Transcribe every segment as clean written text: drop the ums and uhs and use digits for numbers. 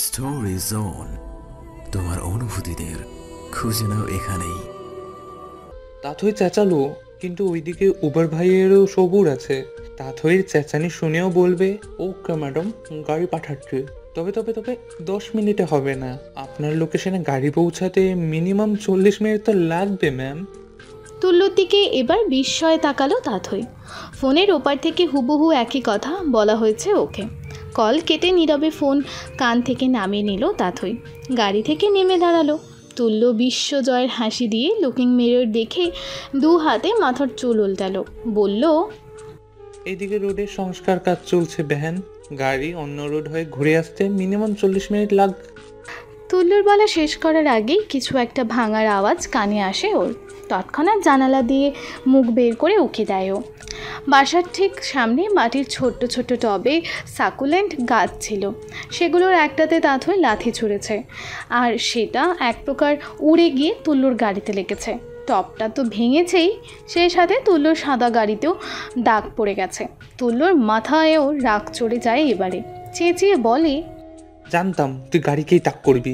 Story zone, তোমার অনুভূতিদের খুঁজে নাও এখানেই। তাথই চেঁচালো, কিন্তু ওইদিকে উবার ভাইয়েরও সবুর আছে। তাথইর চেঁচানি শুনেও বলবে, ওকে ম্যাডাম, গাড়ি পাঠাচ্ছে। তবে তবে তবে 10 মিনিটে হবে না। আপনার লোকেশনে গাড়ি পৌঁছাতে মিনিমাম 40 মিনিট তো লাগবে ম্যাম। তুল্যর দিকে এবার বিস্ময়ে তাকালো তাথই। ফোনের ওপার থেকে হুবহু একই কথা বলা হয়েছে ওকে। কল কেটে নীরবে ফোন কান থেকে নামিয়ে নিল তাথই। গাড়ি থেকে নেমে দাঁড়ালো। তুল্য বিশ্বজয়ের হাসি দিয়ে লুকিং মিরর দেখে দু হাতে মাথার চুল উল্টালো, বলল, এইদিকে রোডের সংস্কার কাজ চলছে বেহেন। গাড়ি অন্য রোড হয়ে ঘুরে আসতে মিনিমাম 40 মিনিট লাগবে। তুল্যর বলা শেষ করার আগেই কিছু একটা ভাঙার আওয়াজ কানে আসে ওর। তৎক্ষণাৎ জানালা দিয়ে মুখ বের করে উকি দেয় ও। বাসার ঠিক সামনে মাটির ছোট্ট ছোট্ট টবে সাকুলেন্ট গাছ ছিল। সেগুলোর একটাতে তাথই লাথি ছুঁড়েছে, আর সেটা এক প্রকার উড়ে গিয়ে তুল্যর গাড়িতে লেগেছে। টবটা তো ভেঙেছেই, সেই সাথে তুল্যর সাদা গাড়িতেও দাগ পড়ে গেছে। তুল্যর মাথায়ও রাগ চড়ে যায় এবারে। চেঁচিয়ে বলে, জানতাম তুই গাড়িকেই তাক করবি।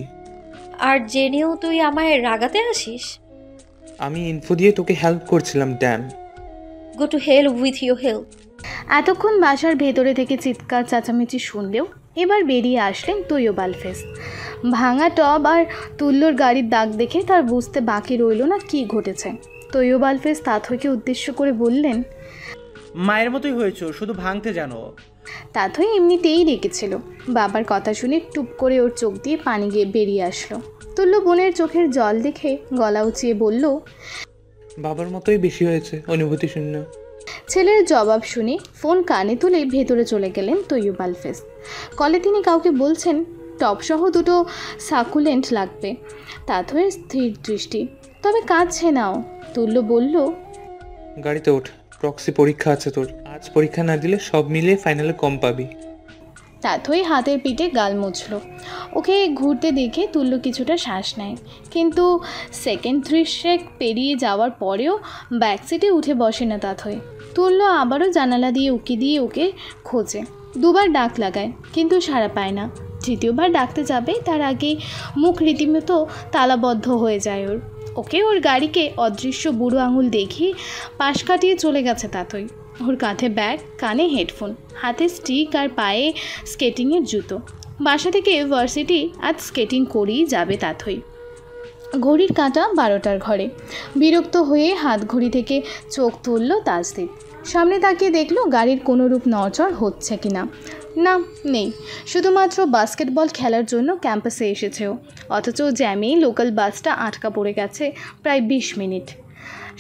আর জেনেও তুই আমায় রাগাতে আসিস? আমি ইনফো দিয়ে তোকে হেল্প করছিলাম, damn. Go to hell with your help. এতক্ষণ বাসার ভেতরে থেকে চিৎকার চেঁচামেচি শুনলেও এবার বেরিয়ে আসলেন তৈয়বালফেজ। ভাঙা টব আর তুল্যর গাড়ির দাগ দেখে তার বুঝতে বাকি রইল না কী ঘটেছে। তৈয়বালফেজ তাথইকে উদ্দেশ্য করে বললেন, মায়ের মতোই হয়েছ, শুধু ভাঙতে জানো। তাথই এমনিতেই রেখেছিল। বাবার কথা শুনে টুপ করে ওর চোখ দিয়ে পানি গিয়ে বেরিয়ে আসলো। তুল্য বোনের চোখের জল দেখে গলা উঁচিয়ে বলল, বাবার মতোই বেশি হয়েছে অনুভূতি শূন্য। ছেলের জবাব শুনে ফোন কানে তুলে ভেতরে চলে গেলেন তৈয়বালফেজ। কলে তিনি কাউকে বলছেন টপসহ দুটো সাকুলেন্ট লাগবে। তাথইয়ের স্থির দৃষ্টি, তবে কাঁদছে নাও। তুল্য বলল, গাড়িতে ওঠ, প্রক্সি পরীক্ষা আছে তোর। আজ পরীক্ষা না দিলে সব মিলিয়ে ফাইনালে কম পাবি। তাথই হাতের পিঠে গাল মুছল। ওকে ঘুরতে দেখে তুল্য কিছুটা শ্বাস নেয়, কিন্তু সেকেন্ড 3 পেরিয়ে যাওয়ার পরেও ব্যাকসিটে উঠে বসে না তাথই। তুল্য আবারও জানালা দিয়ে উকি দিয়ে ওকে খোঁজে। দুবার ডাক লাগায়, কিন্তু সাড়া পায় না। তৃতীয়বার ডাকতে যাবে তার আগে মুখ রীতিমতো তালাবদ্ধ হয়ে যায় ওর। ওকে ওর গাড়িকে অদৃশ্য বুড়ো আঙুল দেখিয়ে পাশ কাটিয়ে চলে গেছে তাথই। ওর কাঁধে ব্যাগ, কানে হেডফোন, হাতে স্টিক আর পায়ে স্কেটিংয়ের জুতো। বাসা থেকে ভার্সিটি আজ স্কেটিং করেই যাবে তাথই। ঘড়ির কাঁটা 12টার ঘরে। বিরক্ত হয়ে হাত ঘড়ি থেকে চোখ তুলল তাজদীপ। সামনে তাকিয়ে দেখলো গাড়ির কোনো রূপ নড়চড় হচ্ছে কিনা। না, নেই। শুধুমাত্র বাস্কেটবল খেলার জন্য ক্যাম্পাসে এসেছেও, অথচ জ্যামেই লোকাল বাসটা আটকা পড়ে গেছে প্রায় 20 মিনিট।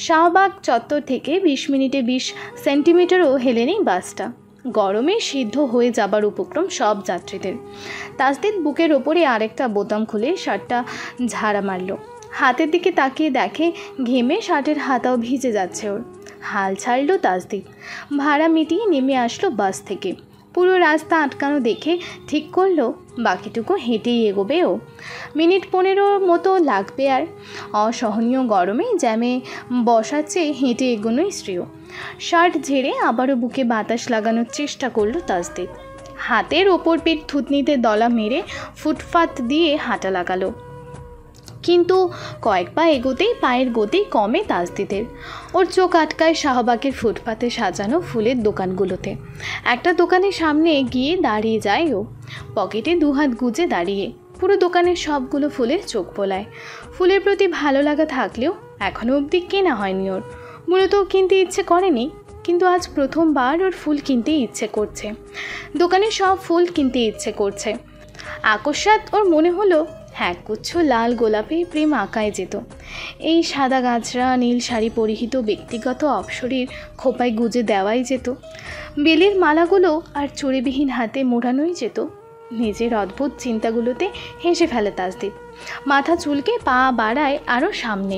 শাহবাগ চত্বর থেকে 20 মিনিটে 20 সেন্টিমিটারও হেলেনি বাসটা। গরমে সিদ্ধ হয়ে যাবার উপক্রম সব যাত্রীদের। তাজদীপ বুকের ওপরে আরেকটা বোতাম খুলে শার্টটা ঝাড়া মারল। হাতের দিকে তাকিয়ে দেখে ঘেমে শার্টের হাতাও ভিজে যাচ্ছে ওর। হাল ছাড়ল তাজদীপ। ভাড়া মিটিয়ে নেমে আসলো বাস থেকে। পুরো রাস্তা আটকানো দেখে ঠিক করলো বাকিটুকু হেঁটেই এগোবে ও। মিনিট 15 মতো লাগবে। আর অসহনীয় গরমে জ্যামে বসার চেয়ে হেঁটে এগোনোই শ্রেয়। শার্ট ঝেড়ে আবারও বুকে বাতাস লাগানোর চেষ্টা করলো তাজদীপ। হাতের ওপর পিঠ থুতনিতে দলা মেরে ফুটপাত দিয়ে হাঁটা লাগালো, কিন্তু কয়েক পা এগোতেই পায়ের গতি কমে তাজদীপের। ওর চোখ আটকায় শাহবাগের ফুটপাতে সাজানো ফুলের দোকানগুলোতে। একটা দোকানের সামনে গিয়ে দাঁড়িয়ে যায় ও, পকেটে 2 হাত গুজে দাঁড়িয়ে। পুরো দোকানের সবগুলো ফুলের চোখ বোলায়। ফুলের প্রতি ভালো লাগা থাকলেও এখনও অবধি কেনা হয়নি ওর। মূলত কিনতে ইচ্ছে করেনি, কিন্তু আজ প্রথমবার ওর ফুল কিনতে ইচ্ছে করছে। দোকানের সব ফুল কিনতে ইচ্ছে করছে। আকস্মাৎ ওর মনে হলো একগুচ্ছ লাল গোলাপে প্রেম আঁকায় যেত। এই সাদা গাছরা নীল শাড়ি পরিহিত ব্যক্তিগত অপসরীর খোপায় গুজে দেওয়াই যেত। বেলের মালাগুলো আর চুড়িবিহীন হাতে মোড়ানোই যেত। নিজের অদ্ভুত চিন্তাগুলোতে হেসে ফেলে তাজদীপ। মাথা চুলকে পা বাড়ায় আরও সামনে।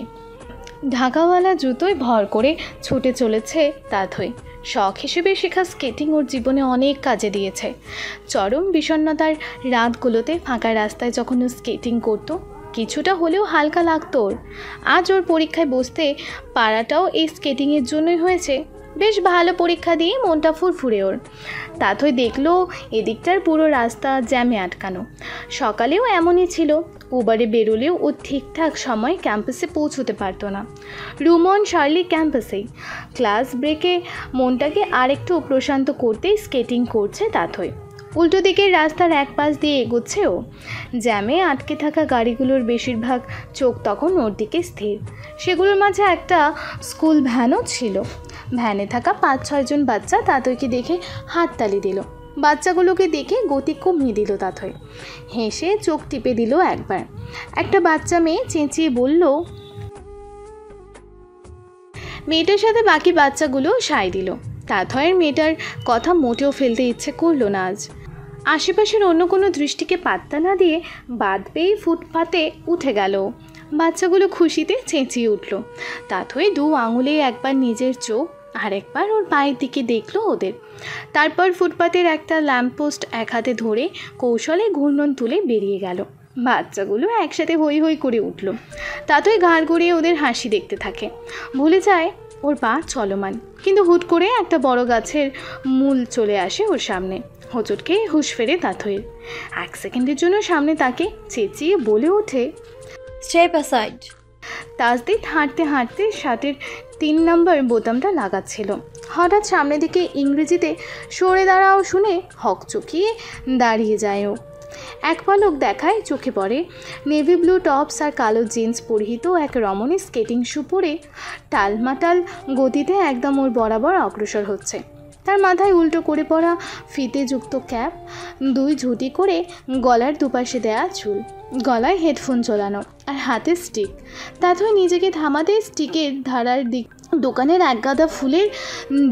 ঢাকাওয়ালা জুতোয় ভর করে ছুটে চলেছে তাথই। শখ হিসেবে শেখা স্কেটিং ওর জীবনে অনেক কাজে দিয়েছে। চরম বিষণ্ণতার রাতগুলোতে ফাঁকা রাস্তায় যখন ও স্কেটিং করতো, কিছুটা হলেও হালকা লাগতো ওর। আজ ওর পরীক্ষায় বসতে পারাটাও এই স্কেটিংয়ের জন্যই হয়েছে। বেশ ভালো পরীক্ষা দিয়ে মনটা ফুরফুরে ওর। তাথই দেখলো এদিকটার পুরো রাস্তা জ্যামে আটকানো। সকালেও এমনই ছিল, উবারে বেরোলেও ও ঠিকঠাক সময় ক্যাম্পাসে পৌঁছতে পারতো না। রুমন শার্লি ক্যাম্পাসেই। ক্লাস ব্রেকে মনটাকে আরেকটু প্রশান্ত করতে স্কেটিং করছে তাথই। উল্টো দিকের রাস্তার এক পাশ দিয়ে এগোচ্ছে ও। জ্যামে আটকে থাকা গাড়িগুলোর বেশিরভাগ চোখ তখন ওর দিকে স্থির। সেগুলোর মাঝে একটা স্কুল ভ্যানও ছিল। ভ্যানে থাকা 5-6 জন বাচ্চা তাতইকে দেখে হাততালি দিল। বাচ্চাগুলোকে দেখে গতি কমিয়ে দিল তাতই। হেসে চোখ টিপে দিল একবার। একটা বাচ্চা মেয়ে চেঁচিয়ে বলল, মেয়েটার সাথে বাকি বাচ্চাগুলো সায় দিল। তাথয়ের মেয়েটার কথা মোটেও ফেলতে ইচ্ছে করলো না আজ। আশেপাশের অন্য কোনো দৃষ্টিকে পাত্তা না দিয়ে বাদ পেয়ে ফুটপাতে উঠে গেল। বাচ্চাগুলো খুশিতে চেঁচিয়ে উঠল। তাথই 2 আঙুলে একবার নিজের চোখ আর একবার ওর পায়ের দিকে দেখলো ওদের। তারপর ফুটপাতের একটা ল্যাম্পপোস্ট এক হাতে ধরে কৌশলে ঘূর্ণন তুলে বেরিয়ে গেল। বাচ্চাগুলো একসাথে হই হই করে উঠল। তাথই ঘাড় ঘুরিয়ে ওদের হাসি দেখতে থাকে। ভুলে যায় ওর পা চলমান। কিন্তু হুট করে একটা বড় গাছের মূল চলে আসে ওর সামনে। হোঁচটকে হুঁশ ফেরে তাথইয়ের। 1 সেকেন্ডের জন্য সামনে তাকে চেঁচিয়ে বলে ওঠে, স্টেপ অ্যাসাইড। তাজদিদ হাঁটতে হাঁটতে শার্টের 3 নম্বর বোতামটা লাগাচ্ছিল। হঠাৎ সামনের দিকে ইংরেজিতে সরে দাঁড়াও শুনে হকচকিয়ে দাঁড়িয়ে যায় ও। এক পলক দেখায় চোখে পড়ে নেভি ব্লু টপস আর কালো জিন্স পরিহিত এক রমণী স্কেটিং শু পরে টালমাটাল গতিতে একদম ওর বরাবর অগ্রসর হচ্ছে। তার মাথায় উল্টো করে পড়া ফিতেযুক্ত ক্যাপ, 2 ঝুঁটি করে গলার দুপাশে দেয়া চুল, গলায় হেডফোন ঝোলানো আর হাতে স্টিক। তাথই নিজেকে থামাতে স্টিকের ধারার দিক দোকানের এক গাদা ফুলের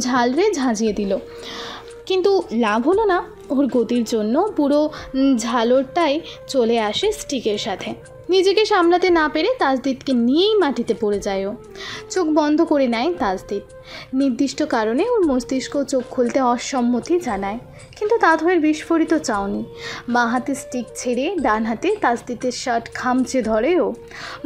ঝালরে ঝাঁঝিয়ে দিল। কিন্তু লাভ হলো না। ওর গতির জন্য পুরো ঝালরটাই চলে আসে স্টিকের সাথে। নিজেকে সামলাতে না পেরে তাজদিদকে নিয়েই মাটিতে পড়ে যায় ও। চোখ বন্ধ করে নেয় তাজদিদ। নির্দিষ্ট কারণে ওর মস্তিষ্ক চোখ খুলতে অসম্মতি জানায়। কিন্তু তাথইয়ের বিস্ফোরিত চাউনি। বাঁ হাতে স্টিক ছেড়ে ডান হাতে তাজদিদের শার্ট খামচে ধরে ও।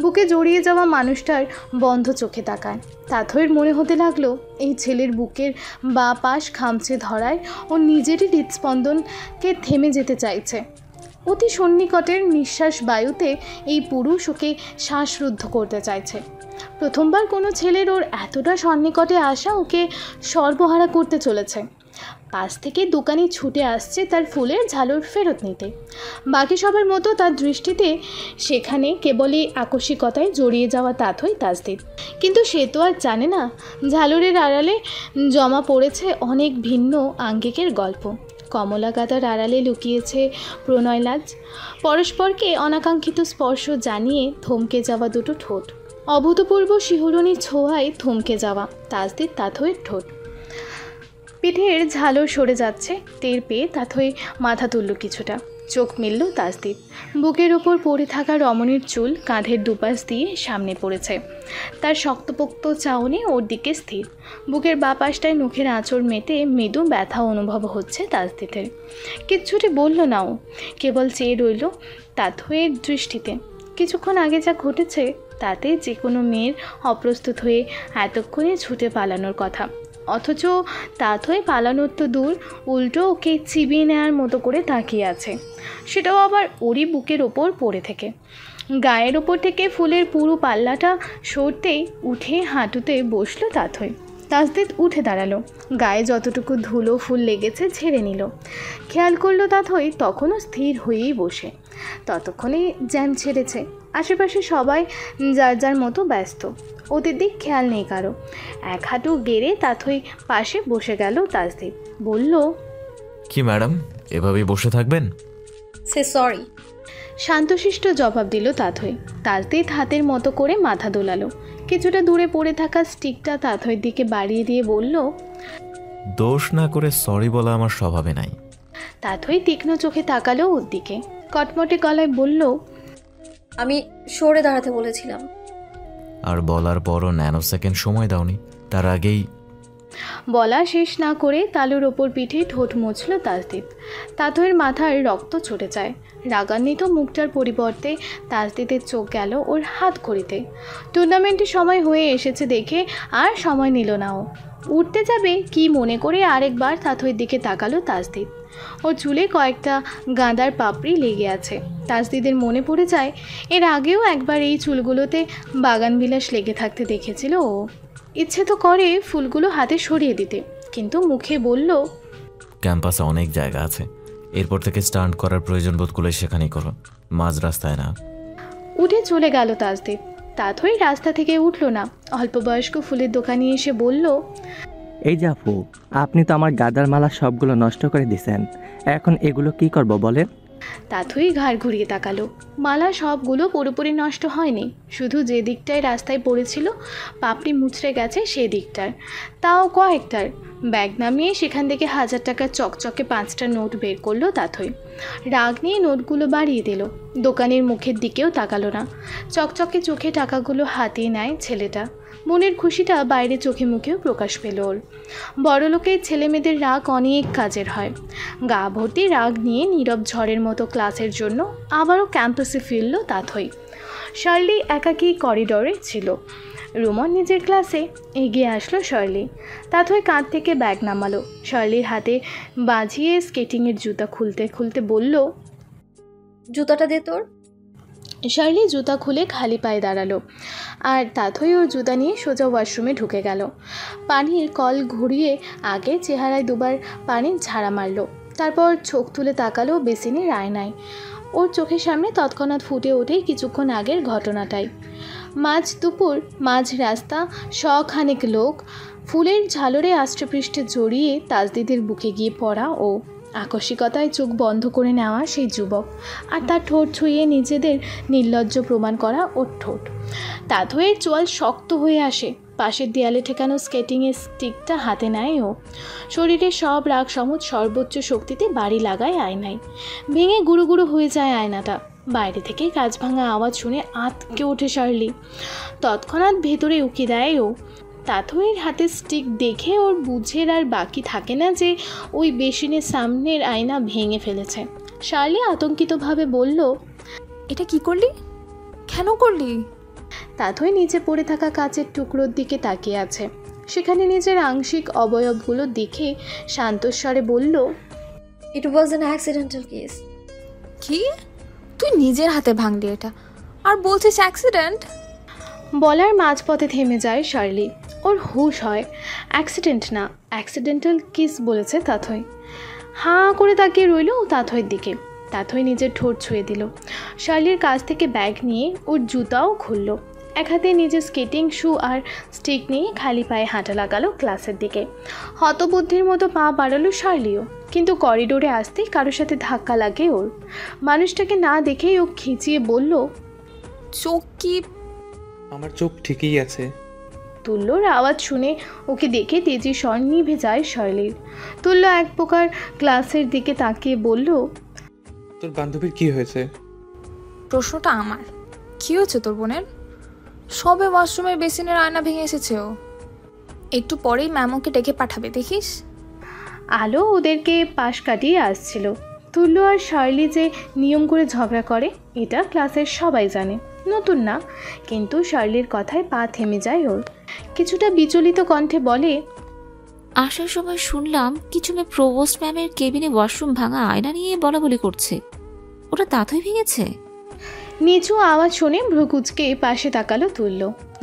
বুকে জড়িয়ে যাওয়া মানুষটার বন্ধ চোখে তাকায়। তাথইয়ের মনে হতে লাগলো এই ছেলের বুকের বাঁ পাশ খামচে ধরায় ও নিজেরই হৃদস্পন্দনকে থেমে যেতে চাইছে। অতি সন্নিকটের নিঃশ্বাস বায়ুতে এই পুরুষ ওকে শ্বাসরুদ্ধ করতে চাইছে। প্রথমবার কোনো ছেলের ওর এতটা সন্নিকটে আসা ওকে সর্বহারা করতে চলেছে। পাশ থেকে দোকানি ছুটে আসছে তার ফুলের ঝালর ফেরত নিতে। বাকি সবার মতো তার দৃষ্টিতে সেখানে কেবলই আকস্মিকতায় জড়িয়ে যাওয়া তাথই তাজদিদ। কিন্তু সে তো আর জানে না ঝালরের আড়ালে জমা পড়েছে অনেক ভিন্ন আঙ্গিকের গল্প। কমলা গাদার আড়ালে লুকিয়েছে প্রণয়লাজ, পরস্পরকে অনাকাঙ্ক্ষিত স্পর্শ জানিয়ে থমকে যাওয়া 2 ঠোঁট, অভূতপূর্ব শিহরণী ছোঁয়ায় থমকে যাওয়া তাজদিদ তাথইয়ের ঠোঁট। পিঠের ঝালর সরে যাচ্ছে টের পেয়ে তাথই মাথা তুলল কিছুটা। চোখ মেলল তাজদিদ। বুকের ওপর পড়ে থাকা রমণীর চুল কাঁধের দুপাশ দিয়ে সামনে পড়েছে। তার শক্তপোক্ত চাউনি ওর দিকে স্থির। বুকের বাঁ পাশটায় মুখের আঁচড় মেতে মৃদু ব্যথা অনুভব হচ্ছে তাজদিদের। কিচ্ছুটি বলল না ও, কেবল চেয়ে রইল তাথইয়ের দৃষ্টিতে। কিছুক্ষণ আগে যা ঘটেছে তাতে যে কোনো মেয়ের অপ্রস্তুত হয়ে এতক্ষণে ছুটে পালানোর কথা। অথচ তাথই পালানোর তো দূর, উল্টো ওকে চিবিয়ে নেওয়ার মতো করে তাকিয়ে আছে, সেটাও আবার ওরই বুকের ওপর পড়ে থেকে। গায়ের ওপর থেকে ফুলের পুরো পাল্লাটা সরতেই উঠে হাঁটুতে বসলো তাথই। তাজদিদ উঠে দাঁড়ালো। গায়ে যতটুকু ধুলো ফুল লেগেছে ঝেড়ে নিল। খেয়াল করলো তাথই তখনও স্থির হয়েই বসে। ততক্ষণে জ্যাম ছেড়েছে। আশেপাশে সবাই যার যার মতো ব্যস্ত। ওদের দিক খেয়াল নেই কারো। 1 হাঁটু গেড়ে তাথই পাশে বসে গেল তাজদিদ। বলল, কি ম্যাডাম, এভাবেই বসে থাকবেন? Say sorry. শান্তশিষ্ট জবাব দিল তাথই। তাজদিদ হাতের মতো করে মাথা দোলালো। কিছুটা দূরে পড়ে থাকা স্টিকটা তাথইয়ের দিকে বাড়িয়ে দিয়ে বলল, দোষ না করে সরি বলা আমার স্বভাবে নাই। তাথই তীক্ষ্ণ চোখে তাকালো ওর দিকে। কটমটে গলায় বলল, আমি সরে দাঁড়াতে বলেছিলাম। আর বলার পরও ন্যানো সেকেন্ড সময় দাওনি, তার আগেই বলা শেষ না করে তালুর ওপর পিঠে ঠোঁট মুছল তাসদিদ। তাথইয়ের মাথার রক্ত ছুটে যায়। রাগান্বিত মুখটার পরিবর্তে তাসদিদের চোখ গেল ওর হাত ঘড়িতে। টুর্নামেন্টের সময় হয়ে এসেছে দেখে আর সময় নিল না ও। উঠতে যাবে কি মনে করে আরেকবার তাথইয়ের দিকে তাকালো তাসদিদ। ওর চুলে কয়েকটা গাঁদার পাপড়ি লেগে আছে। তাসদিদের মনে পড়ে যায় এর আগেও একবার এই চুলগুলোতে বাগানবিলাস লেগে থাকতে দেখেছিল ও। ইচ্ছে তো করে ফুলগুলো হাতে সরিয়ে দিতে, কিন্তু মুখে বলল, ক্যাম্পাসে অনেক জায়গা আছে, এরপর থেকে স্টান্ট করার প্রয়োজন বোধ করলে সেখানেই করো, মাঝ রাস্তায় না। উঠে চলে গেল তাসদিদ। তাথই রাস্তা থেকে উঠল না। অল্প বয়স্ক ফুলের দোকানে এসে বলল, এই যে আপু, আপনি তো আমার গাঁদার মালা সবগুলো নষ্ট করে দিছেন, এখন এগুলো কি করব বলেন? তাথই ঘাড় ঘুরিয়ে তাকালো। মালা সবগুলো পুরোপুরি নষ্ট হয়নি, শুধু যে দিকটায় রাস্তায় পড়েছিল পাপড়ি মুচড়ে গেছে সেই দিকটার, তাও কয়েকটার। ব্যাগ নামিয়ে সেখান থেকে 1000 টাকার চকচকে 5টা নোট বের করলো তাথই। রাগ নিয়ে নোটগুলো বাড়িয়ে দিল। দোকানের মুখের দিকেও তাকালো না। চকচকে চোখে টাকাগুলো হাতিয়ে নেয় ছেলেটা। মনের খুশিটা বাইরে চোখে মুখেও প্রকাশ পেল ওর। বড়লোকের ছেলেমেয়েদের রাগ অনেক কাজের হয়। গা ভর্তি রাগ নিয়ে নীরব ঝড়ের মতো ক্লাসের জন্য আবারও ক্যাম্পাসে ফিরল তাথই। শার্লি একাকী করিডোরে ছিল। রুমন নিজের ক্লাসে। এগিয়ে আসলো শার্লি। তাথই কাঁধ থেকে ব্যাগ নামালো। শার্লির হাতে বাজিয়ে স্কেটিংয়ের জুতা খুলতে খুলতে বলল, জুতাটা দে তোর। শার্লি জুতা খুলে খালি পায়ে দাঁড়ালো, আর তাথই ওর জুতা নিয়ে সোজা ওয়াশরুমে ঢুকে গেল। পানির কল ঘুরিয়ে আগে চেহারায় দুবার পানির ঝাড়া মারল, তারপর চোখ তুলে তাকালো বেসিনের আয়নায়। ওর চোখের সামনে তৎক্ষণাৎ ফুটে ওঠে কিছুক্ষণ আগের ঘটনাটাই। মাঝ দুপুর, মাঝ রাস্তা, শখানেক লোক, ফুলের ঝালরে আষ্টপৃষ্ঠে জড়িয়ে তাসদিদের বুকে গিয়ে পড়া ও আকস্মিকতায় চোখ বন্ধ করে নেওয়া সেই যুবক, আর তার ঠোঁট ছুঁয়ে নিজেদের নির্লজ্জ প্রমাণ করা ওর ঠোঁট। তাথইয়ের চোয়াল শক্ত হয়ে আসে। পাশের দেয়ালে ঠেকানো স্কেটিংয়ের স্টিকটা হাতে নেয় ও। শরীরের সব রাগ সমুদ সর্বোচ্চ শক্তিতে বাড়ি লাগায় আয়নায়। ভেঙে গুঁড়ো গুঁড়ো হয়ে যায় আয়নাটা। বাইরে থেকে কাঁচ ভাঙা আওয়াজ শুনে আঁতকে ওঠে শার্লি। তৎক্ষণাৎ ভেতরে উকি দেয় ও। তাথইয়ের হাতে স্টিক দেখে ওর বুঝের আর বাকি থাকে না যে ওই বেসিনের সামনের আয়না ভেঙে ফেলেছে। শার্লি আতঙ্কিতভাবে বলল, এটা কি করলি? কেন করলি? তাথই নিচে পড়ে থাকা কাচের টুকরোর দিকে তাকিয়ে আছে। সেখানে নিজের আংশিক অবয়বগুলো দেখে শান্তস্বরে বলল, ইট ওয়াজ অ্যান অ্যাক্সিডেন্টাল কেস। কি? তুই নিজের হাতে ভাঙলি এটা, আর বলছিস অ্যাক্সিডেন্ট? বলার মাঝপথে থেমে যায় শার্লি। ওর হুঁশ হয়। অ্যাক্সিডেন্ট না, অ্যাক্সিডেন্টাল কিস বলেছে তাথই। হাঁ করে তাকিয়ে রইল তাথইয়ের দিকে। তাথই নিজের ঠোঁট ছুঁয়ে দিল। শার্লির কাছ থেকে ব্যাগ নিয়ে ওর জুতাও খুলল। এক হাতে নিজের স্কেটিং শু আর স্টিক নিয়ে খালি পায়ে হাঁটা লাগালো ক্লাসের দিকে। হতবুদ্ধির মতো পা বাড়ালো শার্লিও, কিন্তু করিডোরে আসতেই কারোর সাথে ধাক্কা লাগে ওর। মানুষটাকে না দেখেই ও খিচিয়ে বলল, চোখ কি? আমার চোখ ঠিকই আছে। তুল্যর আওয়াজ শুনে ওকে দেখে তেজি স্বর নিভে যায় শার্লির। তুল্য এক প্রকার ক্লাসের দিকে তাকিয়ে বলল, তোর বান্ধবীর কি হয়েছে? প্রশ্নটা আমার। কি হয়েছে তোর বোনের? সবে ওয়াশরুমের বেসিনের আয়না ভেঙে এসেছে ও। একটু পরেই ম্যাম ওকে ডেকে পাঠাবে, দেখিস। আলো ওদেরকে পাশ কাটিয়ে আসছিল। তুল্য আর শার্লি যে নিয়ম করে ঝগড়া করে এটা ক্লাসের সবাই জানে, নতুন না। কিন্তু শার্লির কথায় পা থেমে যায় ওর। কিছুটা বিচলিত কণ্ঠে বলে, আসার সময় শুনলাম কিছু মেয়ে প্রভোস্ট ম্যামের কেবিনে ওয়াশরুম ভাঙা আয়না নিয়ে বলাবলি করছে। ওটা তাথই ভেঙেছে? নিচু আওয়াজ শুনে ভ্রুকুচকে পাশে তাকালো তুল্য।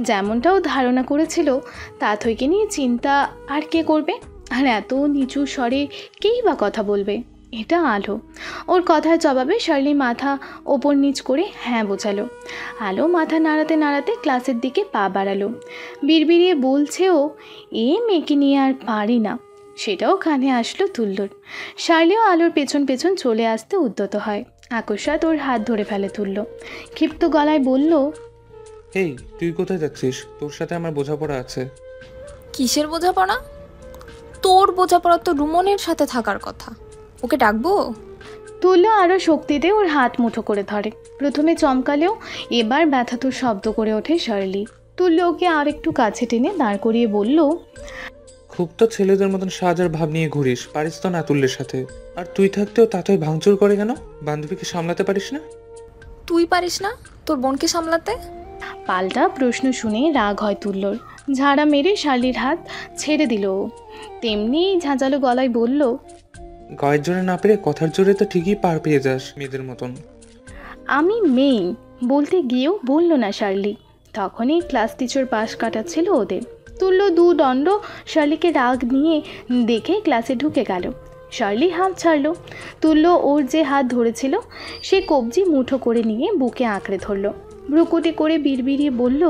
যেমনটাও ধারণা করেছিল, তাথইকে নিয়ে চিন্তা আর কে করবে, আর এত নিচু স্বরে কেই বা কথা বলবে। এটা আলো। ওর কথার জবাবে শার্লি মাথা ওপর নিচ করে হ্যাঁ বোঝালো। আলো মাথা নাড়াতে নাড়াতে ক্লাসের দিকে পা বাড়ালো। বিড়বিড়িয়ে বলছেও, এ মেয়েকে নিয়ে আর পারি না। সেটাও কানে আসলো তুল্যর। শার্লিও আলোর পেছন পেছন চলে আসতে উদ্যত হয়। আকস্মাৎ ওর হাত ধরে ফেলে তুল্য। ক্ষিপ্ত গলায় বলল, এই তুই কোথায় যাচ্ছিস? তোর সাথে আমার বোঝাপড়া আছে। কিসের বোঝাপড়া? তোর বোঝাপড়া তো রুমনের সাথে থাকার কথা। ওকে ডাকবো? তুল্য আরও শক্তিতে ওর হাত মুঠো করে ধরে। প্রথমে চমকালেও এবার ব্যথাতুর শব্দ করে ওঠে শার্লি। তুল্য ওকে আর একটু কাছে টেনে দাঁড় করিয়ে বলল, খুব তো ছেলেদের মতন সাজার ভাব নিয়ে ঘুরিস, পারিস তো না তুল্যের সাথে। আর তুই থাকতেও তাতই ভাঙচুর করে কেন? বান্ধবীকে সামলাতে পারিস না? তুই পারিস না তোর বোনকে সামলাতে? পাল্টা প্রশ্ন শুনে রাগ হয় তুল্যর। ঝাড়া মেরে শার্লির হাত ছেড়ে দিল ও। তেমনি ঝাঁঝালো গলায় বলল, গায়ের জোরে না পেরে কথার জোরে তো ঠিকই পার পেয়ে যাস মেয়েদের মতন। আমি মেয়ে বলতে গিয়েও বলল না শার্লি। তখনই ক্লাস টিচার পাশ কাটাচ্ছিল ওদের। তুল্য দু দণ্ড শার্লিকে রাগ নিয়ে দেখে ক্লাসে ঢুকে গেল। শার্লি হাত ছাড়ল। তুল্য ওর যে হাত ধরেছিল সে কবজি মুঠো করে নিয়ে বুকে আঁকড়ে ধরল। ভ্রুকুটি করে বিড়বিড়িয়ে বলল,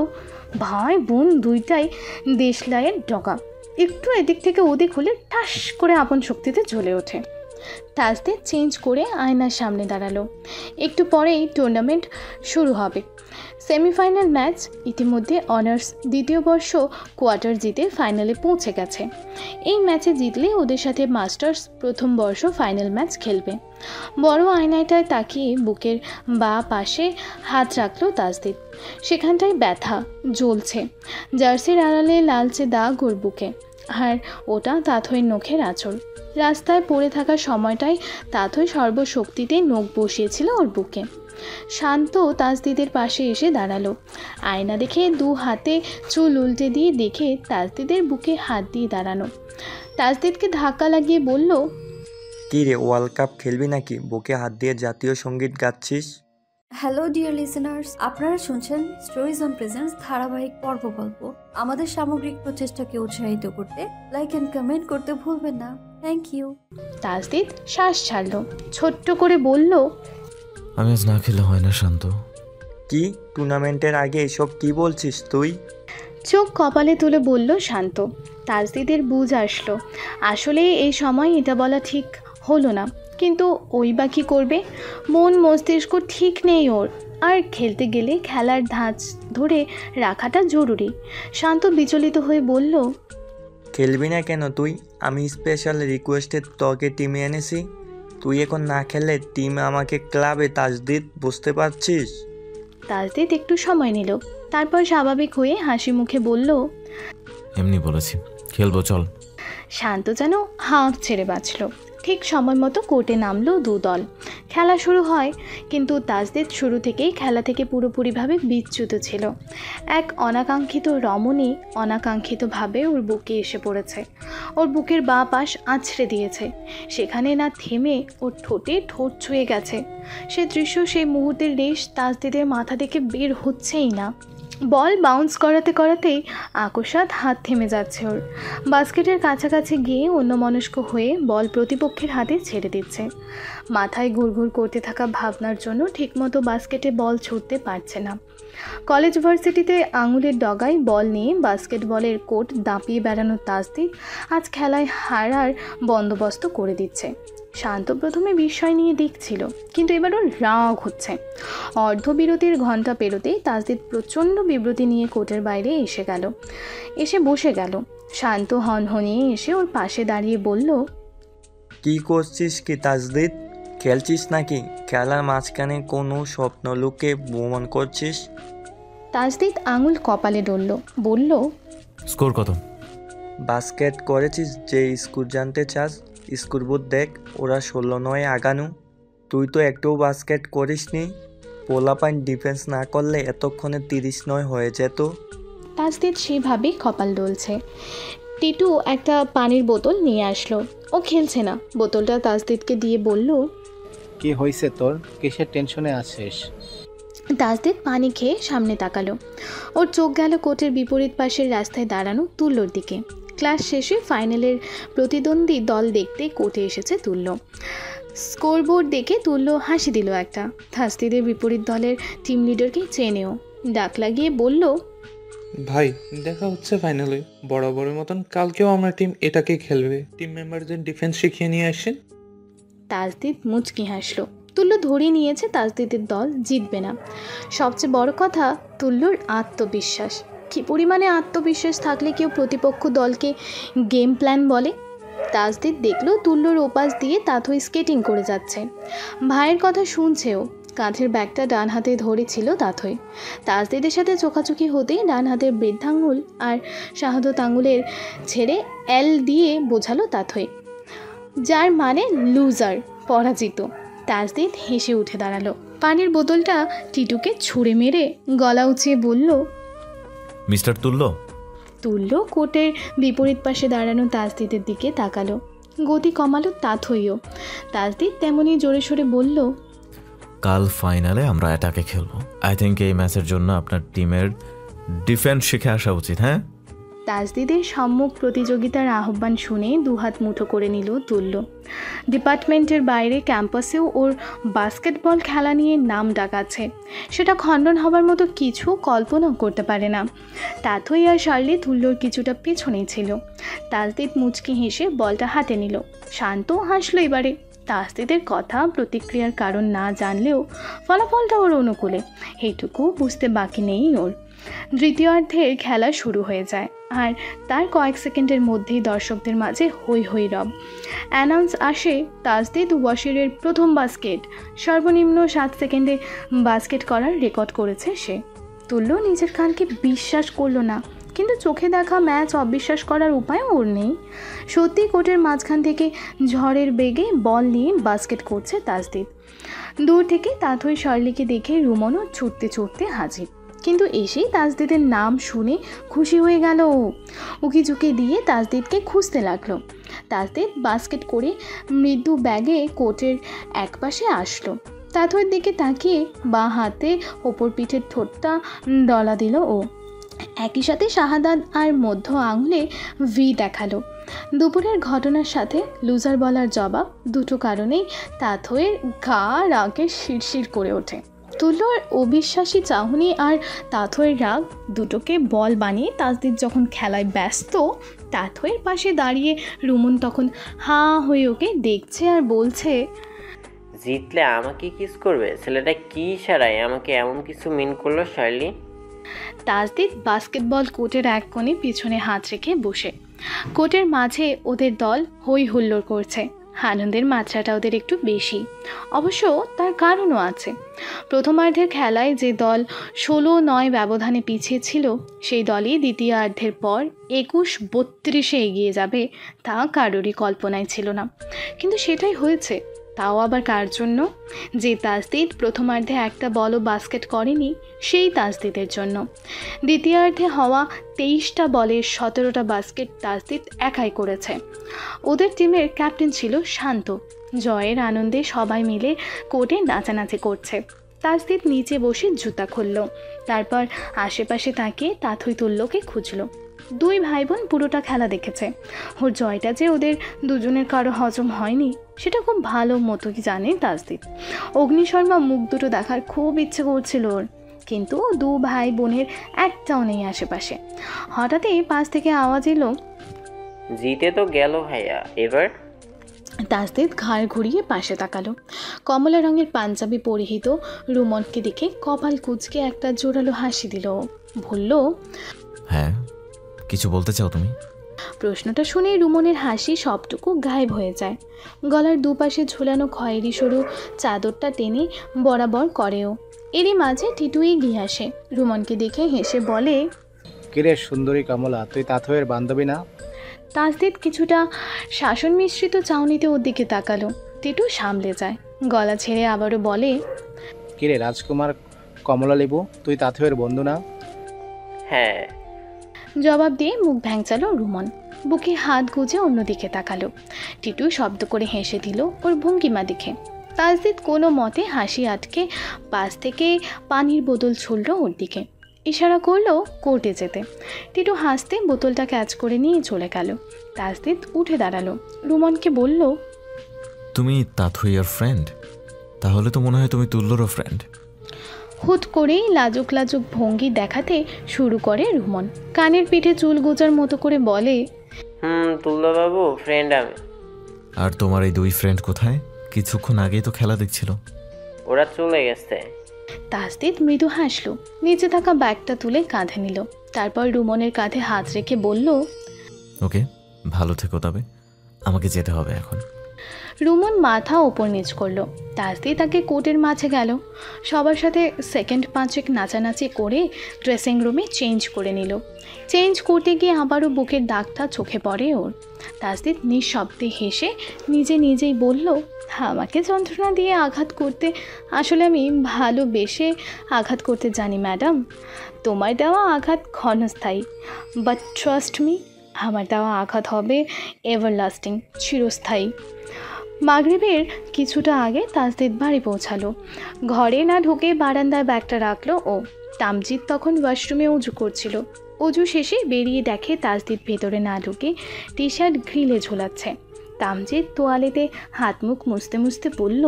ভাই বোন দুইটাই দেশলাইয়ের ডগা। একটু এদিক থেকে ওদিক হলে ঠাস করে আপন শক্তিতে জ্বলে ওঠে। তাজদের চেঞ্জ করে আয়নার সামনে দাঁড়ালো। একটু পরেই টুর্নামেন্ট শুরু হবে। Semifinal match. ইতিমধ্যে অনার্স দ্বিতীয় বর্ষ কোয়ার্টার জিতে ফাইনালে পৌঁছে গেছে। এই ম্যাচে জিতলে ওদের সাথে মাস্টার্স প্রথম বর্ষ ফাইনাল ম্যাচ খেলবে। বড় আয়নাটায় তাকিয়ে বুকের বা পাশে হাত রাখলো তাজদীপ। সেখানটায় ব্যথা জ্বলছে। জার্সির আড়ালে লালচে দাগ ওর বুকে, আর ওটা তাথইয়ের নখের আঁচড়। রাস্তায় পড়ে থাকার সময়টায় তাথই সর্বশক্তিতে নখ বসিয়েছিল ওর বুকে। শান্ত তাজদিদের পাশে এসে দাঁড়ালো। আয়না দেখে দু হাতে চুল উল্টে দিয়ে দেখে তাজদিদের বুকে হাত দিয়ে দাঁড়ানো। তাজদিদকে ধাক্কা লাগিয়ে বলল, কি রে, ওয়ার্ল্ড কাপ খেলবি নাকি? বুকে হাত দিয়ে জাতীয় সঙ্গীত গাচ্ছিস? হ্যালো ডিয়ার লিসেনার্স, আপনারা শুনছেন স্টোরিজ অন প্রেজেন্স ধারাবাহিক পর্ব গল্প। আমাদের সামগ্রিক প্রচেষ্টাকে উৎসাহিত করতে লাইক এন্ড কমেন্ট করতে ভুলবেন না। Thank you. তাজদিদ শ্বাস ছাড়ল। ছোট্ট করে বলল, আমি আজ না খেলে হয় না শান্ত। কি টুর্নামেন্টের আগে এসব কি বলছিস তুই? চোখ কপালে তুলে বলল শান্ত। তাজদিদের বুঝ আসলো। আসলে এই সময় এটা বলা ঠিক হলো না, কিন্তু ওই বা কী করবে? মন মস্তিষ্ক ঠিক নেই ওর। আর খেলতে গেলে খেলার ধাঁচ ধরে রাখাটা জরুরি। শান্ত বিচলিত হয়ে বলল, খেলবি না কেন তুই? আমি স্পেশাল রিকোয়েস্টে তোকে টিমে এনেছি। তুই এখন না খেললে টিম আমাকে ক্লাবে তাজদিদ, বুঝতে পারছিস? তাজদিদ একটু সময় নিল, তারপর স্বাভাবিক হয়ে হাসি মুখে বলল, এমনি বলেছি, খেলবো চল। শান্ত যেন হাঁক ছেড়ে বাঁচল। ঠিক সময় মতো কোর্টে নামলো দু দল। খেলা শুরু হয়, কিন্তু তাজদিদ শুরু থেকেই খেলা থেকে পুরোপুরিভাবে বিচ্যুত ছিল। এক অনাকাঙ্ক্ষিত রমণী অনাকাঙ্ক্ষিতভাবে ওর বুকে এসে পড়েছে। ওর বুকের বাঁ পাশ আছড়ে দিয়েছে। সেখানে না থেমে ওর ঠোঁটে ঠোঁট ছুঁয়ে গেছে। সে দৃশ্য, সেই মুহূর্তের রেশ তাজদিদের মাথা থেকে বের হচ্ছেই না। বল বাউন্স করাতে করাতেই আকস্মাৎ হাত থেমে যাচ্ছে ওর। বাস্কেটের কাছাকাছি গিয়ে অন্যমনস্ক হয়ে বল প্রতিপক্ষের হাতে ছেড়ে দিচ্ছে। মাথায় ঘুরঘুর করতে থাকা ভাবনার জন্য ঠিকমতো বাস্কেটে বল ছুটতে পারছে না। কলেজ ভার্সিটিতে আঙুলের ডগায় বল নিয়ে বাস্কেটবলের কোর্ট দাপিয়ে বেড়ানো তাজদিদ আজ খেলায় হারার বন্দোবস্ত করে দিচ্ছে। শান্ত প্রথমে বিস্ময় নিয়ে দেখছিল, কিন্তু এবার ওর রাগ হচ্ছে। অর্ধবিরতির ঘন্টা পেরোতেই তাজদিদ প্রচণ্ড বিব্রতি নিয়ে কোর্টের বাইরে এসে বসে গেল। শান্ত হনহনিয়ে এসে ওর পাশে দাঁড়িয়ে বলল, কি করছিস কি তাজদিদ? খেলছিস নাকি? খেলার মাঝখানে কোনো স্বপ্ন লুকে ভ্রমণ করছিস? তাজদিদ আঙুল কপালে ডলল, বলল, স্কোর কত? বাস্কেট করেছিস যে স্কোর জানতে চাস? স্কোরবোর্ড দেখ, ওরা 16-9 আগানো। তুই তো একটুও বাস্কেট করিসনি। পোলাপাইন ডিফেন্স না করলে এতক্ষণে 30-9 হয়ে যেত। তাজদিদ সেভাবেই কপাল ডলছে। টিটু একটা পানির বোতল নিয়ে আসলো। ও খেলছে না। বোতলটা তাজদিদকে দিয়ে বলল, কি হয়েছে তোর? কিসের টেনশনে আছিস? তাজদিদ পানি খেয়ে সামনে তাকালো। ওর চোখ গেল কোর্টের বিপরীত পাশের রাস্তায় দাঁড়ানো তুল্যর দিকে। ক্লাস শেষে ফাইনালের প্রতিদ্বন্দ্বী দল দেখতে কোর্টে এসেছে তুল্য। স্কোরবোর্ড দেখে তুল্য হাসি দিল একটা। তাজদিদের বিপরীত দলের টিম লিডারকে চেনেও। ডাক লাগিয়ে বলল, ভাই দেখা হচ্ছে ফাইনালে। বরাবরের মতন কালকেও আমরা টিম এটাকে খেলবে। টিম মেম্বারদের ডিফেন্স শিখিয়ে নিয়ে আসেন। তাজদিদ মুচকি হাসলো। তুল্য ধরে নিয়েছে তাজদিদের দল জিতবে না। সবচেয়ে বড় কথা তুল্যর আত্মবিশ্বাস। কী পরিমাণে আত্মবিশ্বাস থাকলে কেউ প্রতিপক্ষ দলকে গেম প্ল্যান বলে। তাজদিদ দেখলো তুল্যর ওপাশ দিয়ে তাথই স্কেটিং করে যাচ্ছে। ভাইয়ের কথা শুনছেও, কাঁধের ব্যাগটা ডান হাতে ধরেছিল তাথই। তাজদিদের সাথে চোখাচোখি হতেই ডান হাতের বৃদ্ধাঙ্গুল আর শাহাদত আঙুলের ছেড়ে এল দিয়ে বোঝালো তাথই, যার মানে লুজার, পরাজিত। তাজদিদ হেসে উঠে দাঁড়ালো, পানির বোতলটা টিটুকে ছুঁড়ে মেরে গলা উঁচিয়ে বলল, মিস্টার তুল্য। তুল্য কোটের বিপরীত পাশে দাঁড়ানো তাজদিদের দিকে তাকালো, গতি কমালো তাথইও। তাজদিদ তেমনই জোরে সোরে বলল, কাল ফাইনালে আমরা অ্যাটাকে খেলবো। আই থিঙ্ক এই ম্যাচের জন্য আপনার টিমের ডিফেন্স শিখে আসা উচিত। হ্যাঁ, তাজদিদের সম্মুখ প্রতিযোগিতার আহ্বান শুনে দুহাত মুঠো করে নিল তুল্য। ডিপার্টমেন্টের বাইরে ক্যাম্পাসেও ওর বাস্কেটবল খেলা নিয়ে নাম ডাকাচ্ছে, সেটা খণ্ডন হবার মতো কিছু কল্পনাও করতে পারে না। তাথই আর শার্লি তুল্যর কিছুটা পেছনেই ছিল। তাজদিদ মুচকি হেসে বলটা হাতে নিল, শান্ত হাসলো এবারে। তাজদিদের কথা প্রতিক্রিয়ার কারণ না জানলেও ফলাফলটা ওর অনুকূলে, এইটুকু বুঝতে বাকি নেই ওর। দ্বিতীয়ার্ধের খেলা শুরু হয়ে যায় আর তার কয়েক সেকেন্ডের মধ্যেই দর্শকদের মাঝে হই হই রব। অ্যানাউন্স আসে, তাজদিদ ওয়াশিরের প্রথম বাস্কেট। সর্বনিম্ন 7 সেকেন্ডে বাস্কেট করার রেকর্ড করেছে সে। তুল্য নিজের কানকে বিশ্বাস করলো না, কিন্তু চোখে দেখা ম্যাচ অবিশ্বাস করার উপায় ওর নেই। সত্যি কোর্টের মাঝখান থেকে ঝড়ের বেগে বল নিয়ে বাস্কেট করছে তাজদিদ। দূর থেকে তাথই শার্লিকে দেখে রুমনও ছুটতে ছুটতে হাজির, কিন্তু এসেই তাজদিদের নাম শুনে খুশি হয়ে গেল। উকি ঝুঁকি দিয়ে তাজদিদকে খুঁজতে লাগলো। তাজদিদ বাস্কেট করে মৃদু ব্যাগে কোর্টের একপাশে আসলো। তাথইয়ের দিকে তাকিয়ে বাঁ হাতে ওপর পিঠের ঠোঁটটা ডলা দিল ও। একই সাথে শাহাদাত আর মধ্য আঙুলে ভি দেখালো। দুপুরের ঘটনার সাথে লুজার বলার জবাব, দুটো কারণেই তাথইয়ের গা রাগে শিরশির করে ওঠে। তুল্যর অবিশ্বাসী চাহনি আর তাথইয়ের রাগ দুটোকে বল বানিয়ে তাজদিদ যখন খেলায় ব্যস্ত, তাথইয়ের পাশে দাঁড়িয়ে রুমন তখন হাঁ হয়ে ওকে দেখছে আর বলছে, জিতলে আমাকে কিস করবে? ছেলেটা কি ইশারায় আমাকে এমন কিছু মিন করলো শার্লি? তাজদিদ বাস্কেটবল কোর্টের এক কোণে পিছনে হাত রেখে বসে। কোর্টের মাঝে ওদের দল হই হুল্লোড় করছে। আনন্দের মাত্রাটা ওদের একটু বেশি, অবশ্য তার কারণও আছে। প্রথমার্ধের খেলায় যে দল 16-9 ব্যবধানে পিছিয়ে ছিল, সেই দলই দ্বিতীয়ার্ধের পর 21-32 এগিয়ে যাবে তা কারোরই কল্পনায় ছিল না, কিন্তু সেটাই হয়েছে। তাও আবার কার জন্য? যে তাজদিদ প্রথমার্ধে একটা বলও বাস্কেট করেনি, সেই তাজদিদের জন্য। দ্বিতীয়ার্ধে হওয়া 23টা বলের 17টা বাস্কেট তাজদিদ একাই করেছে। ওদের টিমের ক্যাপ্টেন ছিল শান্ত। জয়ের আনন্দে সবাই মিলে কোর্টে নাচানাচি করছে। তাজদিদ নিচে বসে জুতা খুলল, তারপর আশেপাশে তাকিয়ে তাথই তুল্যকে খুঁজল। দুই ভাই বোন পুরোটা খেলা দেখেছে। ওর জয়টা যে ওদের দুজনের কারো হজম হয়নি, সেটা খুব ভালো মতোই জানে তাজদিদ। অগ্নিশর্মা মুখ দুটো দেখার খুব ইচ্ছে করছিল ওর, কিন্তু দু ভাই বোনের একটাও নেই আশেপাশে। হঠাৎই পাশ থেকে আওয়াজ এলো, জিতে তো গেল ভাইয়া, এবার? তাজদিদ ঘাড় ঘুরিয়ে পাশে তাকালো। কমলা রঙের পাঞ্জাবি পরিহিত রুমনকে দেখে কপাল কুঁচকে একটা জোরালো হাসি দিল। বলল, হ্যাঁ, কিছু বলতে চাও তুমি? প্রশ্নটা শুনে রুমনের হাসি সবটুকু গায়েব হয়ে যায়। গলার দুপাশে ঝুলানো খয়েরি সরু চাদরটা টেনে বরাবর করেও। এরই মাঝে টিটু এগিয়ে আসে, রুমনকে দেখে হেসে বলে, কিরে সুন্দরী কমলা, তুই তাথইয়ের বান্ধবী না? তাজদিদ কিছুটা শাসন মিশ্রিত চাউনিতে ওর দিকে তাকালো। টিটু সামলে যায়, গলা ছেড়ে আবারও বলে, কিরে রাজকুমার কমলা লেবু, তুই তাথইয়ের বন্ধু না? হ্যাঁ। জবাব দিয়ে মুখ ভ্যাংচালো রুমন। বুকে হাত গুজে অন্যদিকে তাকালো। টিটু শব্দ করে হেসে দিল ওর ভঙ্গিমা দেখে। তাজদিদ কোনো মতে হাসি আটকে পাশ থেকে পানির বোতল ছুড়ল ওর দিকে, ইশারা করলো কোর্টে যেতে। টিটু হাসতে বোতলটা ক্যাচ করে নিয়ে চলে গেল। তাজদিদ উঠে দাঁড়ালো, রুমনকে বলল, তুমি তাথইয়ার ফ্রেন্ড? তাহলে তো মনে হয় তুমি তুল্যরও ফ্রেন্ড। হুট করেই লাজুক লাজুক ভঙ্গি দেখাতে শুরু করে রুমন। কানের পিঠে চুল গোজার মতো করে বলে, তুল্যবাবু, ফ্রেন্ড আমি। আর তোমার এই দুই ফ্রেন্ড কোথায়? কিছুক্ষণ আগেই তো খেলা দেখছিল। ওরা চলে গেছে। তাজদিদ মৃদু হাসলো, নিচে থাকা ব্যাগটা তুলে কাঁধে নিল, তারপর রুমনের কাঁধে হাত রেখে বলল, ওকে, ভালো থেকো তবে, আমাকে যেতে হবে এখন। রুমন মাথা ওপর নিচ করলো। তাজদি তাকে কোর্টের মাঝে গেল, সবার সাথে সেকেন্ড 5 নাচানাচি করে ড্রেসিং রুমে চেঞ্জ করে নিল। চেঞ্জ করতে গিয়ে আবারও বুকের দাগটা চোখে পড়ে ওর। তাজদিদ নিঃশব্দে হেসে নিজেই বলল, আমাকে যন্ত্রণা দিয়ে আঘাত করতে আসলে আমি ভালোবেসে আঘাত করতে জানি ম্যাডাম। তোমার দেওয়া আঘাত ক্ষণস্থায়ী, বাট ট্রাস্ট মি, আমার দেওয়া আঘাত হবে এভারলাস্টিং, চিরস্থায়ী। মাগরিবের কিছুটা আগে তাজদিদ বাড়ি পৌঁছালো। ঘরে না ঢুকে বারান্দায় ব্যাগটা রাখলো ও। তামজিদ তখন ওয়াশরুমে উজু করছিল। উজু শেষে বেরিয়ে দেখে তাজদিদ ভেতরে না ঢুকে টি শার্ট গ্রিলে ঝোলাচ্ছে। তামজিদ তোয়ালেতে হাত মুখ মুছতে মুছতে বলল,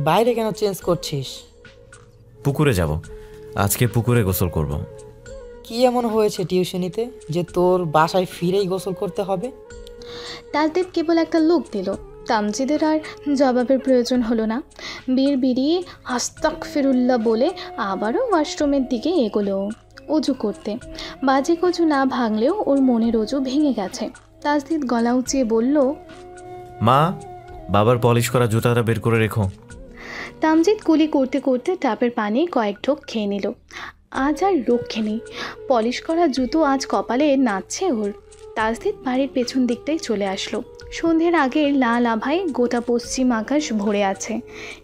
বাইরে কেন চেঞ্জ করছিস? পুকুরে যাব, আজকে পুকুরে গোসল করব। কি এমন হয়েছে টিউশনিতে যে তোর বাসায় ফিরেই গোসল করতে হবে? তাজদিদ কেবল একটা লুক দিল। তামজিদের আর জবাবের প্রয়োজন হলো না। বিড়বিড়িয়ে আস্তাগফিরুল্লাহ বলে আবারও ওয়াশরুমের দিকে এগোলো অজু করতে। বাজে কজু না ভাঙলেও ওর মনের অজু ভেঙে গেছে। তাজদিদ গলা উঁচিয়ে বলল, মা, বাবার পলিশ করা জুতাটা বের করে রেখো। তামজিদ কুলি করতে করতে টাপের পানি কয়েক ঢোক খেয়ে নিল। আজ আর রক্ষে নেই, পলিশ করা জুতো আজ কপালে নাচছে ওর। তাজদিদ বাড়ির পেছন দিকটাই চলে আসলো। সন্ধ্যের আগের লাল আভায় গোটা পশ্চিম আকাশ ভরে আছে।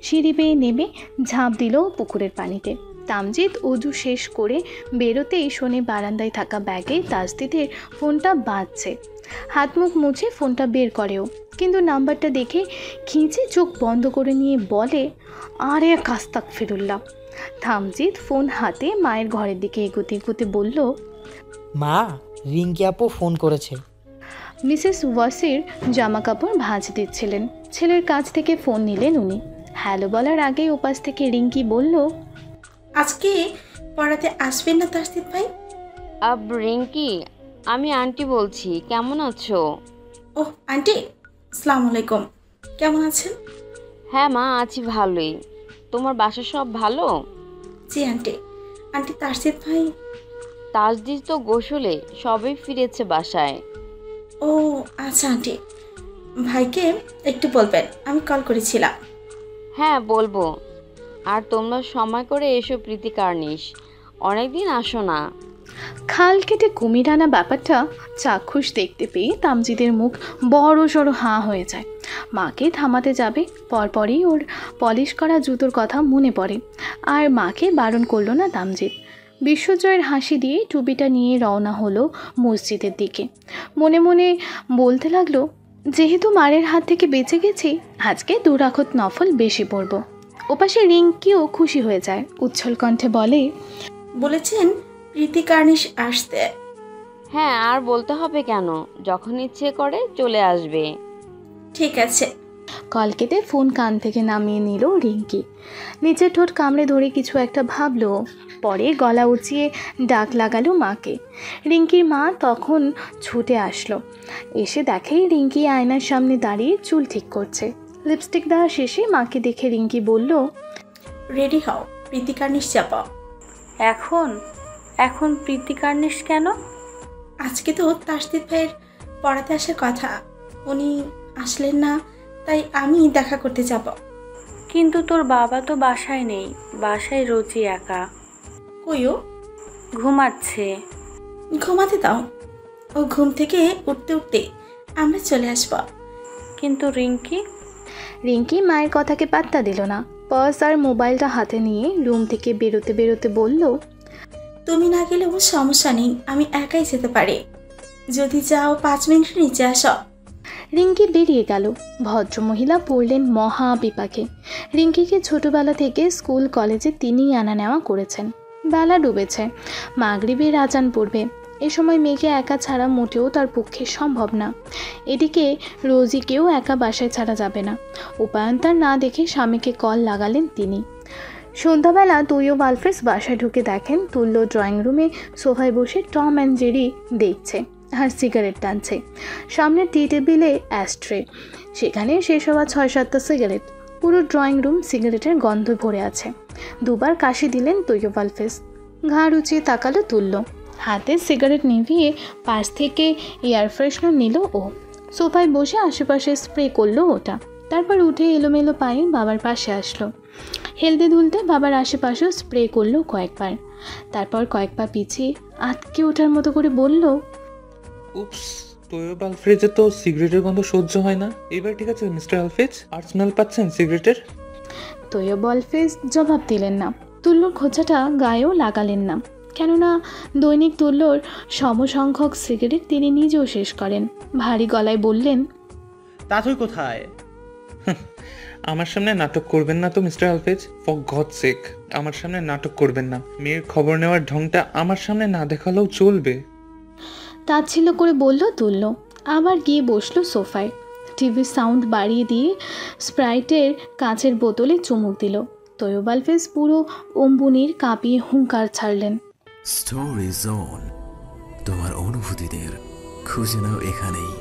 সিঁড়ি বেয়ে নেমে ঝাঁপ দিল পুকুরের পানিতে। তামজিদ অজু শেষ করে বেরোতেই শোনে বারান্দায় থাকা ব্যাগে তাজদিদের ফোনটা বাজছে। হাত মুখ মুছে ফোনটা বের করেও, কিন্তু নাম্বারটা দেখে খিঁচে চোখ বন্ধ করে নিয়ে বলে, আরে আস্তাগফিরুল্লাহ। তামজিদ ফোন হাতে মায়ের ঘরের দিকে এগোতে এগোতে বলল, মা, রিঙ্কি আপু ফোন করেছে। মিসেস ওয়াসির জামা কাপড় ভাঁজ দিচ্ছিলেন। ছেলের কাছ থেকে ফোন নিলেন উনি। হ্যালো বলার আগেই ওপাশ থেকে রিঙ্কি বলল, আজকে পড়াতে আসবেন না তাসদিদ ভাই? রিঙ্কি, আমি আন্টি বলছি, কেমন আছো? ওহ আন্টি, আসসালামু আলাইকুম, কেমন আছেন? হ্যাঁ মা, আছি ভালোই। তোমার বাসা সব ভালো? জি আন্টি। আন্টি তাসদিদ ভাই? তাসদিদ তো গোসলে সবাই ফিরেছে বাসায়। ও আচ্ছা আন্টি, ভাইকে একটু বলবেন আমি কল করেছিলাম। হ্যাঁ বলবো। আর তোমরা সময় করে এসো প্রীতি কার্নিশ, অনেকদিন আসো না। খাল কেটে কুমির আনা ব্যাপারটা চাক্ষুষ দেখতে পেয়ে তামজিদের মুখ বড় সড়ো হাঁ হয়ে যায়। মাকে থামাতে যাবে, পরপরই ওর পলিশ করা জুতোর কথা মনে পড়ে। আর মাকে বারণ করলো না তামজিদ। বিশ্বজয়ের হাসি দিয়ে টুপিটা নিয়ে রওনা হলো মসজিদের দিকে। মনে মনে বলতে লাগলো, যেহেতু মারের হাত থেকে বেঁচে গেছি, আজকে 2 রাকাত নফল বেশি পড়ব। ওপাশে রিঙ্কিও খুশি হয়ে যায়, উচ্ছল কণ্ঠে বলে, বলেছেন প্রীতি কার্নিশ আসতে। হ্যাঁ, আর বলতে হবে কেন, যখন ইচ্ছে করে চলে আসবে। ঠিক আছে। কল কেটে ফোন কান থেকে নামিয়ে নিল রিঙ্কি। নিচের ঠোঁট কামড়ে ধরে কিছু একটা ভাবলো, পরে গলা উঁচিয়ে ডাক লাগালো মাকে। রিঙ্কির মা তখন ছুটে আসলো। এসে দেখে রিঙ্কি আয়নার সামনে দাঁড়িয়ে চুল ঠিক করছে। লিপস্টিক দেওয়া শেষে মাকে দেখে রিঙ্কি বলল, রেডি হও, প্রীতি কার্নিশ যাব। এখন প্রীতি কার্নিশ কেন? আজকে তো তাসদিদ ভাইয়ের পড়াতে আসার কথা, উনি আসলেন না, তাই আমি দেখা করতে যাব। কিন্তু তোর বাবা তো বাসায় নেই, বাসায় রোজি একা। কইও? ঘুমাচ্ছে। ঘুমাতে দাও, ও ঘুম থেকে উঠতে উঠতে আমরা চলে আসব। কিন্তু রিঙ্কি মায়ের কথাকে পাত্তা দিল না। পার্স আর মোবাইলটা হাতে নিয়ে রুম থেকে বেরোতে বেরোতে বলল, তুমি না গেলেও সমস্যা নেই, আমি একাই যেতে পারি। যদি যাও 5 মিনিটের নিচে আসো। রিঙ্কি বেরিয়ে গেল। ভদ্রমহিলা পড়লেন মহা বিপাকে। রিঙ্কিকে ছোটবেলা থেকে স্কুল কলেজে তিনিই আনা নেওয়া করেছেন। বেলা ডুবেছে, মাগরিবের আজান পড়বে। এ সময় মেয়েকে একা ছাড়া মোটেও তার পক্ষে সম্ভব না। এদিকে রোজিকেও একা বাসায় ছাড়া যাবে না। উপায়ন্তর না দেখে স্বামীকে কল লাগালেন তিনি। সন্ধ্যাবেলা তুইও আলফ্রেড বাসায় ঢুকে দেখেন তুল্য ড্রয়িং রুমে সোফায় বসে টম অ্যান্ড জেরি দেখছে আর সিগারেট টানছে। সামনে টি টেবিলে অ্যাস্ট্রে, সেখানে শেষ হওয়া 6-7টা সিগারেট। পুরো ড্রয়িং রুম সিগারেটের গন্ধ ভরে আছে। 2 বার কাশি দিলেন তৈয়ব আলফেজ। ঘাড় উঁচিয়ে তাকালো তুল্য। হাতে সিগারেট নিভিয়ে পাশ থেকে এয়ার ফ্রেশনার নিল ও। সোফায় বসে আশেপাশে স্প্রে করলো ওটা। তারপর উঠে এলোমেলো পায়ে বাবার পাশে আসলো। হেলতে দুলতে বাবার আশেপাশেও স্প্রে করলো কয়েকবার, তারপর কয়েক পা পিছিয়ে আটকে ওঠার মতো করে বলল, উপস, তৈয়ব আলফ্রেজের তো সিগারেটের গন্ধ সহ্য হয় না। এবার ঠিক আছে মিস্টার আলফ্রেজ, আর স্মেল পাচ্ছেন সিগারেটের? তৈয়ব আলফেজ জবাব দিলেন না। তুল্যর খোঁচাটা গায়েও লাগালেন না, কেননা দৈনিক তুল্যর সমসংখ্যক সিগারেট তিনি নিজেও শেষ করেন। ভারী গলায় বললেন, তাথই কোথায়? আমার সামনে নাটক করবেন না তো মিস্টার আলফেজ, ফর গড সেক আমার সামনে নাটক করবেন না। মেয়ের খবর নেওয়ার ঢংটা আমার সামনে না দেখালেও চলবে। তাচ্ছিল্য করে বলল তুল্য। আবার গিয়ে বসলো সোফায়। টিভির সাউন্ড বাড়িয়ে দিয়ে স্প্রাইটের কাঁচের বোতলে চুমুক দিল। তৈয়ব আলফেজ পুরো অম্বুনির কাঁপিয়ে হুঙ্কার ছাড়লেন, স্টোরি জোন, তোমার অনুভূতিদের খুঁজে নাও এখানেই।